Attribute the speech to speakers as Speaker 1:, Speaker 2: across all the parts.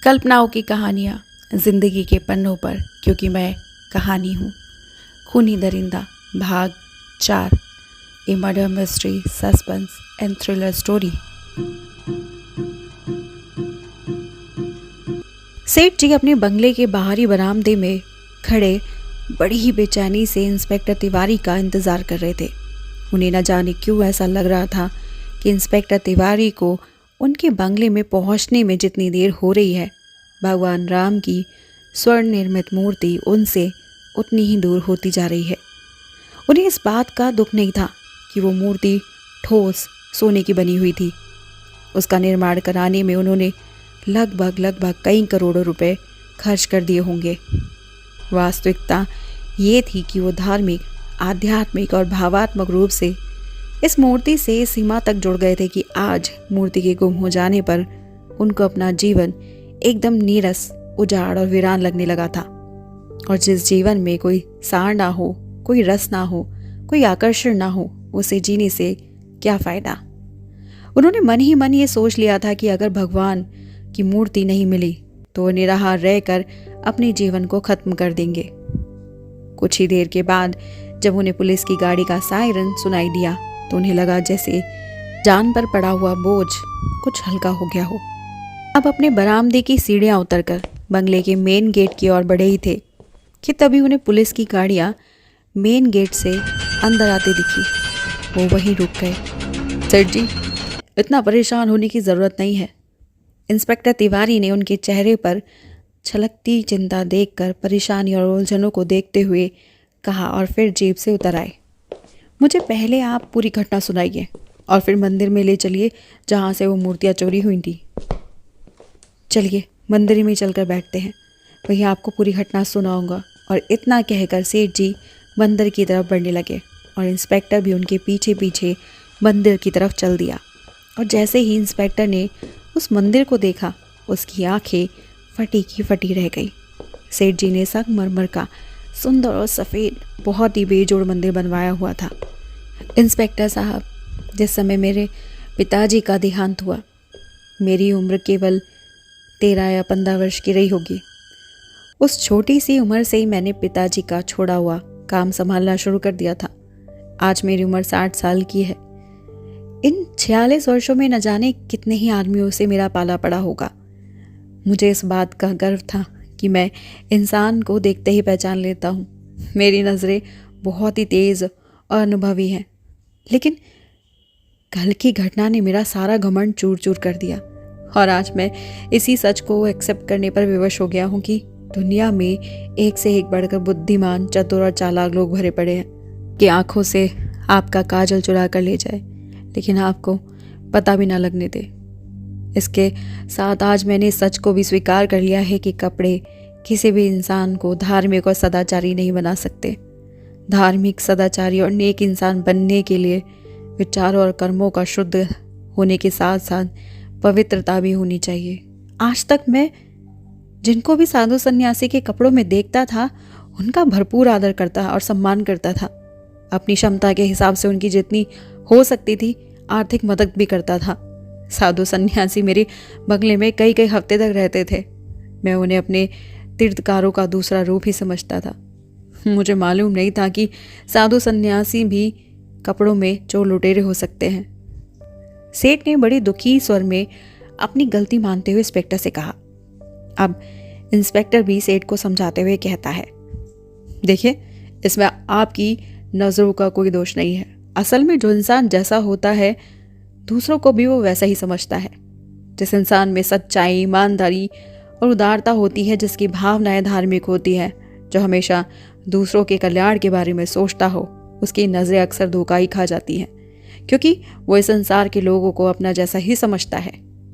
Speaker 1: कल्पनाओं की कहानियाँ जिंदगी के पन्नों पर, क्योंकि मैं कहानी हूँ। खूनी दरिंदा भाग 4, a murder mystery suspense and thriller story. सेठ जी अपने बंगले के बाहरी बरामदे में खड़े बड़ी ही बेचैनी से इंस्पेक्टर तिवारी का इंतज़ार कर रहे थे। उन्हें न जाने क्यों ऐसा लग रहा था कि इंस्पेक्टर तिवारी को उनके बंगले में पहुंचने में जितनी देर हो रही है, भगवान राम की स्वर्ण निर्मित मूर्ति उनसे उतनी ही दूर होती जा रही है। उन्हें इस बात का दुख नहीं था कि वो मूर्ति ठोस सोने की बनी हुई थी। उसका निर्माण कराने में उन्होंने लगभग कई करोड़ों रुपए खर्च कर दिए होंगे। वास्तविकता ये थी कि वो धार्मिक, आध्यात्मिक और भावात्मक रूप से इस मूर्ति से इस सीमा तक जुड़ गए थे कि आज मूर्ति के गुम हो जाने पर उनको अपना जीवन एकदम नीरस, उजाड़ और वीरान लगने लगा था। और जिस जीवन में कोई सार ना हो, कोई रस ना हो, कोई आकर्षण ना हो, उसे जीने से क्या फ़ायदा। उन्होंने मन ही मन ये सोच लिया था कि अगर भगवान की मूर्ति नहीं मिली तो वो निराहार रहकर अपने जीवन को ख़त्म कर देंगे। कुछ ही देर के बाद जब उन्हें पुलिस की गाड़ी का सायरन सुनाई दिया तो उन्हें लगा जैसे जान पर पड़ा हुआ बोझ कुछ हल्का हो गया हो। अब अपने बरामदे की सीढ़ियां उतरकर बंगले के मेन गेट की ओर बढ़े ही थे कि तभी उन्हें पुलिस की गाड़ियां मेन गेट से अंदर आते दिखी। वो वहीं रुक गए। सर जी, इतना परेशान होने की ज़रूरत नहीं है। इंस्पेक्टर तिवारी ने उनके चेहरे पर छलकती चिंता देखकर परेशानी और उलझनों को देखते हुए कहा और फिर जीप से उतर आए। मुझे पहले आप पूरी घटना सुनाइए और फिर मंदिर में ले चलिए जहाँ से वो मूर्तियाँ चोरी हुई थी। चलिए मंदिर में चलकर बैठते हैं, वहीं आपको पूरी घटना सुनाऊंगा। और इतना कहकर सेठ जी मंदिर की तरफ बढ़ने लगे और इंस्पेक्टर भी उनके पीछे पीछे मंदिर की तरफ चल दिया। और जैसे ही इंस्पेक्टर ने उस मंदिर को देखा, उसकी आंखें फटी की फटी रह गई। सेठ जी ने संगमरमर का सुंदर और सफ़ेद बहुत ही बेजोड़ मंदिर बनवाया हुआ था। इंस्पेक्टर साहब, जिस समय मेरे पिताजी का देहांत हुआ, मेरी उम्र केवल 13 या 15 वर्ष की रही होगी। उस छोटी सी उम्र से ही मैंने पिताजी का छोड़ा हुआ काम संभालना शुरू कर दिया था। आज मेरी उम्र 60 साल की है। इन 46 वर्षों में न जाने कितने ही आदमियों से मेरा पाला पड़ा होगा। मुझे इस बात का गर्व था कि मैं इंसान को देखते ही पहचान लेता हूँ। मेरी नज़रें बहुत ही तेज़ और अनुभवी हैं। लेकिन कल की घटना ने मेरा सारा घमंड चूर चूर कर दिया और आज मैं इसी सच को एक्सेप्ट करने पर विवश हो गया हूँ कि दुनिया में एक से एक बढ़कर बुद्धिमान, चतुर और चालाक लोग भरे पड़े हैं कि आंखों से आपका काजल चुरा कर ले जाए, लेकिन आपको पता भी ना लगने दे। इसके साथ आज मैंने इस सच को भी स्वीकार कर लिया है कि कपड़े किसी भी इंसान को धार्मिक और सदाचारी नहीं बना सकते। धार्मिक, सदाचारी और नेक इंसान बनने के लिए विचारों और कर्मों का शुद्ध होने के साथ साथ पवित्रता भी होनी चाहिए। आज तक मैं जिनको भी साधु सन्यासी के कपड़ों में देखता था, उनका भरपूर आदर करता और सम्मान करता था। अपनी क्षमता के हिसाब से उनकी जितनी हो सकती थी आर्थिक मदद भी करता था। साधु सन्यासी मेरे बंगले में कई कई हफ्ते तक रहते थे। मैं उन्हें अपने तीर्थकारों का दूसरा रूप ही समझता था। मुझे मालूम नहीं था कि साधु सन्यासी भी कपड़ों में चोर लुटेरे हो सकते हैं। सेठ ने बड़ी दुखी स्वर में अपनी गलती मानते हुए इंस्पेक्टर से कहा। अब इंस्पेक्टर भी सेठ को समझाते हुए कहता है, देखिए, इसमें आपकी नज़रों का कोई दोष नहीं है। असल में जो इंसान जैसा होता है, दूसरों को भी वो वैसा ही समझता है। जिस इंसान में सच्चाई, ईमानदारी और उदारता होती है, जिसकी भावनाएं धार्मिक होती है, जो हमेशा दूसरों के कल्याण के बारे में सोचता हो, उसकी नज़रें अक्सर धोखा ही खा जाती हैं, क्योंकि वो इस संसार के लोगों को अपना जैसा ही समझता है।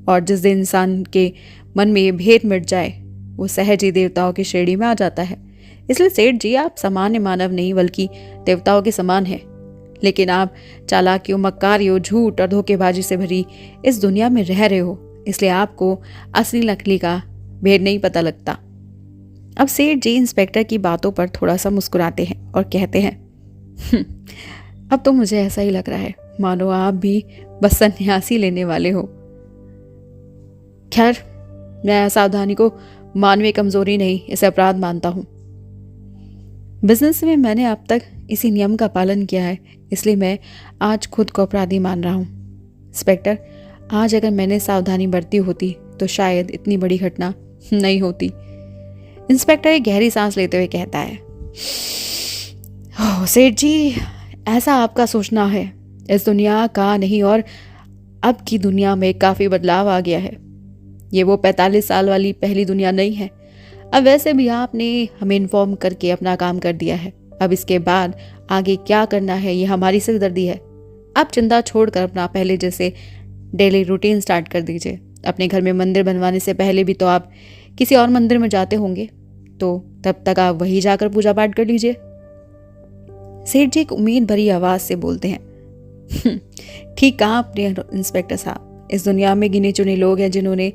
Speaker 1: और जिस दिन इंसान के मन में ये भेद मिट जाए, वो सहज ही देवताओं की श्रेणी में आ जाता है। इसलिए सेठ जी, आप सामान्य मानव नहीं बल्कि देवताओं के समान हैं। लेकिन आप चालाकियों, मक्कारियों, झूठ और धोखेबाजी से भरी इस दुनिया में रह रहे हो, इसलिए आपको असली नकली का भेद नहीं पता लगता। अब सेठ जी इंस्पेक्टर की बातों पर थोड़ा सा मुस्कुराते हैं और कहते हैं, अब तो मुझे ऐसा ही लग रहा है मानो आप भी बस सन्यासी लेने वाले हो। खैर, मैं असावधानी को मानवीय कमजोरी नहीं, इसे अपराध मानता हूँ। बिजनेस में मैंने अब तक इसी नियम का पालन किया है, इसलिए मैं आज खुद को अपराधी मान रहा हूँ। इंस्पेक्टर, आज अगर मैंने सावधानी बरती होती तो शायद इतनी बड़ी घटना नहीं होती। इंस्पेक्टर एक गहरी सांस लेते हुए कहता है, सेठ जी, ऐसा आपका सोचना है। इस दुनिया का नहीं और अब की दुनिया में काफ़ी बदलाव आ गया है। ये वो 45 साल वाली पहली दुनिया नहीं है। अब वैसे भी आपने हमें इन्फॉर्म करके अपना काम कर दिया है। अब इसके बाद आगे क्या करना है ये हमारी सिरदर्दी है। आप चिंता छोड़कर अपना पहले जैसे डेली रूटीन स्टार्ट कर दीजिए। अपने घर में मंदिर बनवाने से पहले भी तो आप किसी और मंदिर में जाते होंगे, तो तब तक आप वहीं जाकर पूजा पाठ कर लीजिए। सेठ जी एक उम्मीद भरी आवाज़ से बोलते हैं, ठीक कहा आपने इंस्पेक्टर साहब। इस दुनिया में गिने चुने लोग हैं जिन्होंने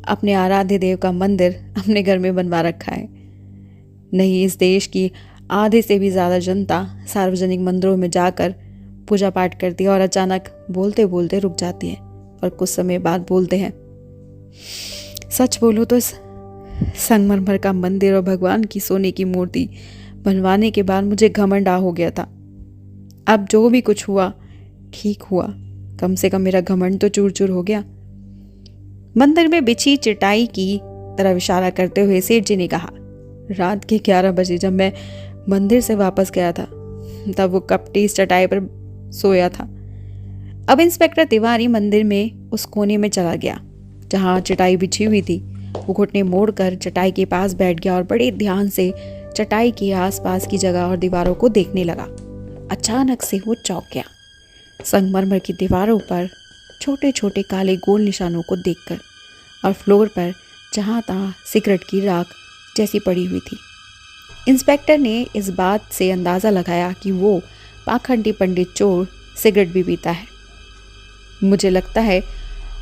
Speaker 1: अपने आराध्य देव का मंदिर अपने घर में बनवा रखा है। नहीं, इस देश की आधे से भी ज़्यादा जनता सार्वजनिक मंदिरों में जाकर पूजा पाठ करती है और अचानक बोलते बोलते रुक जाती है और कुछ समय बाद बोलते हैं, सच बोलो तो इस संगमरमर का मंदिर और भगवान की सोने की मूर्ति बनवाने के बाद मुझे घमंड हो गया था। अब जो भी कुछ हुआ ठीक हुआ, कम से कम मेरा घमंड तो चूर चूर हो गया। मंदिर में बिछी चटाई की तरफ इशारा करते हुए सेठ जी ने कहा, रात के 11 बजे जब मैं मंदिर से वापस गया था तब वो कपटी इस चटाई पर सोया था। अब इंस्पेक्टर तिवारी मंदिर में उस कोने में चला गया जहाँ चटाई बिछी हुई थी। वो घुटने मोड़कर चटाई के पास बैठ गया और बड़े ध्यान से चटाई के आसपास की जगह और दीवारों को देखने लगा। अचानक से वो चौंक गया। संगमरमर की दीवारों पर छोटे छोटे काले गोल निशानों को देखकर और फ्लोर पर जहाँ तहाँ सिगरेट की राख जैसी पड़ी हुई थी। इंस्पेक्टर ने इस बात से अंदाज़ा लगाया कि वो पाखंडी पंडित चोर सिगरेट भी पीता है। मुझे लगता है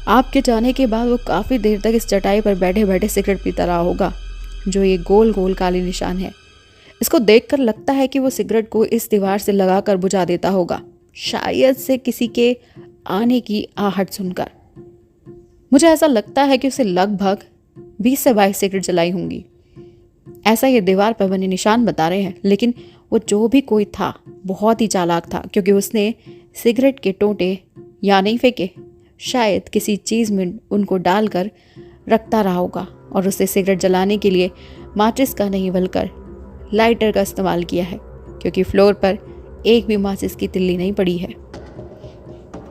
Speaker 1: आपके जाने के बाद वो काफ़ी देर तक इस चटाई पर बैठे बैठे सिगरेट पीता रहा होगा। जो ये गोल गोल काले निशान है, इसको देखकर लगता है कि वो सिगरेट को इस दीवार से लगाकर बुझा देता होगा, शायद से किसी के आने की आहट सुनकर। मुझे ऐसा लगता है कि उसे लगभग 20 से 22 सिगरेट जलाई होंगी। ऐसा ये दीवार पर बने निशान बता रहे हैं। लेकिन वो जो भी कोई था बहुत ही चालाक था, क्योंकि उसने सिगरेट के टोंटे या नहीं फेंके, शायद किसी चीज़ में उनको डालकर रखता रहा होगा और उसे सिगरेट जलाने के लिए माचिस का नहीं बल्कि लाइटर का इस्तेमाल किया है, क्योंकि फ्लोर पर एक भी माचिस की तिल्ली नहीं पड़ी है।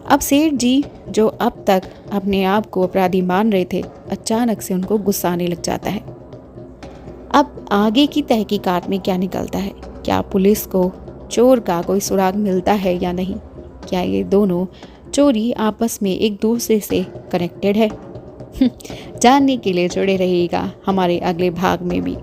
Speaker 1: अब सेठ जी, जो अब तक अपने आप को अपराधी मान रहे थे, अचानक से उनको गुस्सा आने लग जाता है। अब आगे की तहकीकात में क्या निकलता है? क्या पुलिस को चोर का कोई सुराग मिलता है या नहीं? क्या ये दोनों चोरी आपस में एक दूसरे से कनेक्टेड है? जानने के लिए जुड़े रहिएगा हमारे अगले भाग में भी।